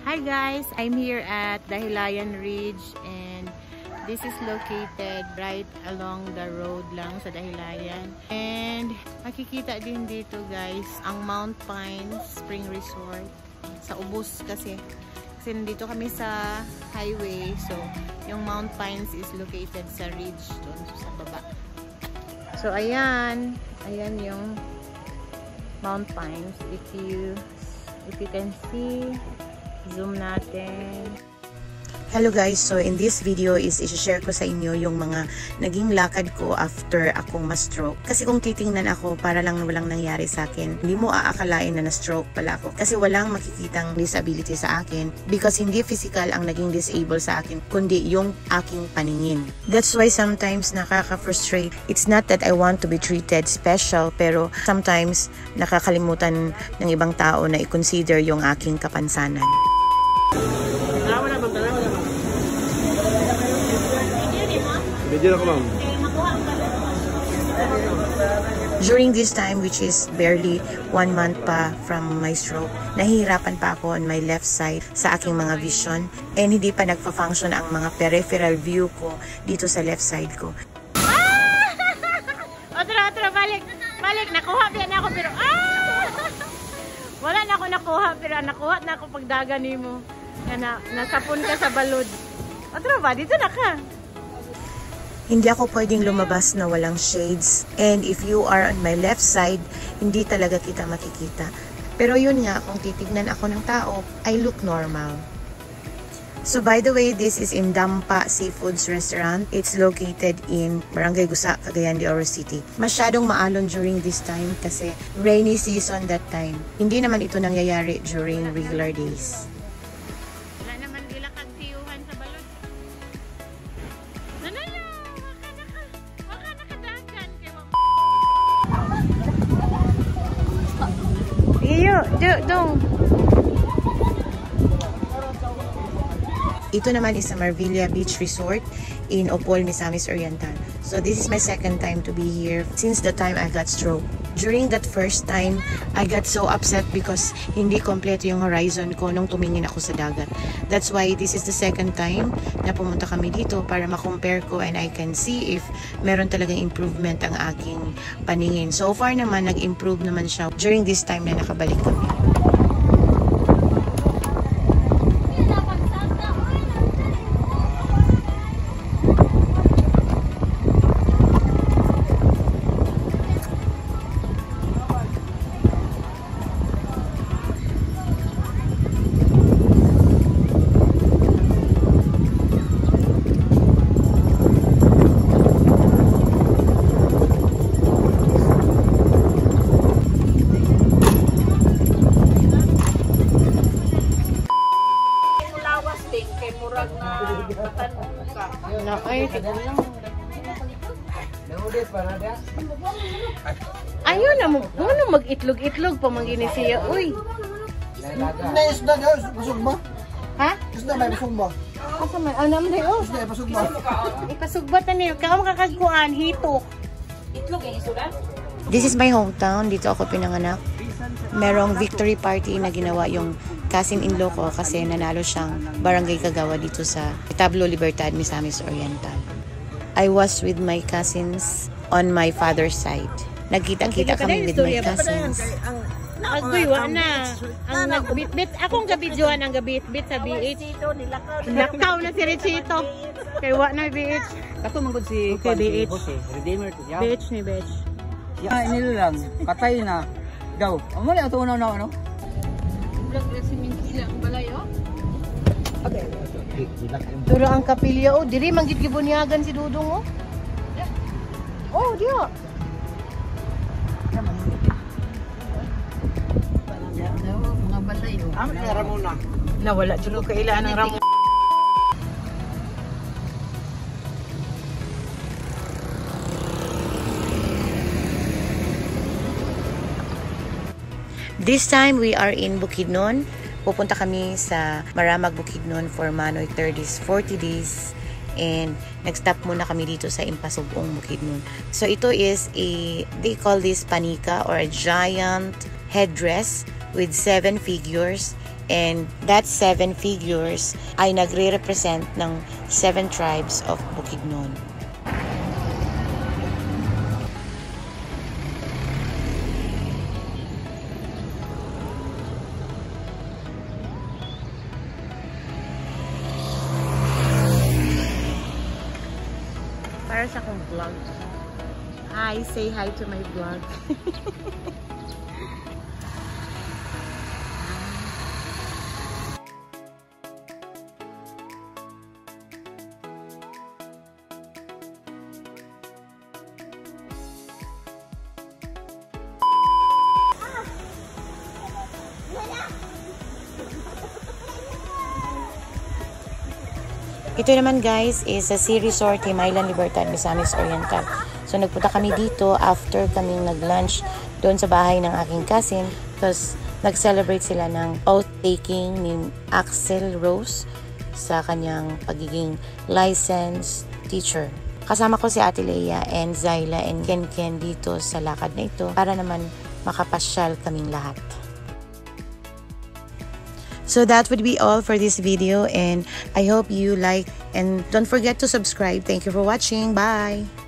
Hi guys, I'm here at Dahilayan Ridge and this is located right along the road lang sa Dahilayan. And makikita din dito guys ang Mount Pines Spring Resort sa Ubos kasi nandito kami sa highway, so yung Mount Pines is located sa ridge doon sa baba. So ayan yung Mount Pines. If you can see, zoom natin. Hello guys, so in this video is i-share ko sa inyo yung mga naging lakad ko after akong ma-stroke. Kasi kung titingnan ako, para lang walang nangyari sa akin, hindi mo aakalain na na-stroke pala ako. Kasi walang makikitang disability sa akin because hindi physical ang naging disable sa akin, kundi yung aking paningin. That's why sometimes nakaka-frustrate. It's not that I want to be treated special, pero sometimes nakakalimutan ng ibang tao na i-consider yung aking kapansanan. During this time, which is barely 1 month pa from my stroke, nahihirapan pa ako on my left side sa aking mga vision and hindi pa nagpa-function ang mga peripheral view ko dito sa left side ko. Otra, balik, nakuha biyan ako pero wala na ako nakuha pero nakuha na ako pagdagan nimo. Nasapon ka sa balod. Otra ba, dito na ka. Hindi ako pwedeng lumabas na walang shades. And if you are on my left side, hindi talaga kita makikita. Pero yun nga, kung titignan ako ng tao, I look normal. So by the way, this is in Dampa Seafoods Restaurant. It's located in Barangay Gusa, Cagayan de Oro City. Masyadong maalon during this time kasi rainy season that time. Hindi naman ito nangyayari during regular days. Ito naman is sa Marvilla Beach Resort in Opol, Misamis Oriental. So this is my second time to be here since the time I got stroke. During that first time, I got so upset because hindi kompleto yung horizon ko nung tumingin ako sa dagat. That's why this is the second time na pumunta kami dito para ma-compare ko and I can see if meron talagang improvement ang aking paningin. So far naman, nag-improve naman siya during this time na nakabalik kami. Ayaw na mo mag-itlog-itlog pa mangini siya. Uy. Isda daw, pasog ba? Ha? Isda may pasog ba? Asa man? Naman dayo. Isda pasog ba? Ipasugba ta niyo. Kaon kakagkuan hitok. Itlog ang isudan. This is my hometown. Dito ako pinanganak. Merong victory party na ginawa yung cousin-in-law ko kasi nanalo siyang barangay kagawa dito sa Tablo Libertad, Misamis Oriental. I was with my cousins on my father's side. Nagkita-kita kami with my cousins. Aguywa na. Ang nagbitbit. Akong gabidyoan ang gabitbit sa BH. Nakaw na si Richito. Kaya wa na BH. Kato manggod si BH. Redeemer to siya. BH ni BH. Ya, nila lang. Patay na. Daw. Ang mali ito una ano? Vlog si Minkila ang balay oh. Okay. Duro ang kapilya oh. Diri manggit gibunyagan si Dudong oh. Oh, dia. Mga balay oh. Ang Ramona. Nawala jud ko kailan ang Ramona. This time we are in Bukidnon. Pupunta kami sa Maramag, Bukidnon for Manoy 40 days. And nag-stop muna kami dito sa Impasugong, Bukidnon. So ito is they call this panika or a giant headdress with 7 figures. And that 7 figures ay nagre-represent ng 7 tribes of Bukidnon. Para sa akong vlog. Hi, say hi to my vlog. Ito naman guys is a sea resort in Island Libertad, Misamis Oriental. So nagpunta kami dito after kaming nag-lunch doon sa bahay ng aking cousin. Tapos nag-celebrate sila ng oath-taking ni Axel Rose sa kanyang pagiging licensed teacher. Kasama ko si Ate Leia and Zyla and Ken dito sa lakad na ito para naman makapasyal kaming lahat. So that would be all for this video, and I hope you like, and don't forget to subscribe. Thank you for watching. Bye!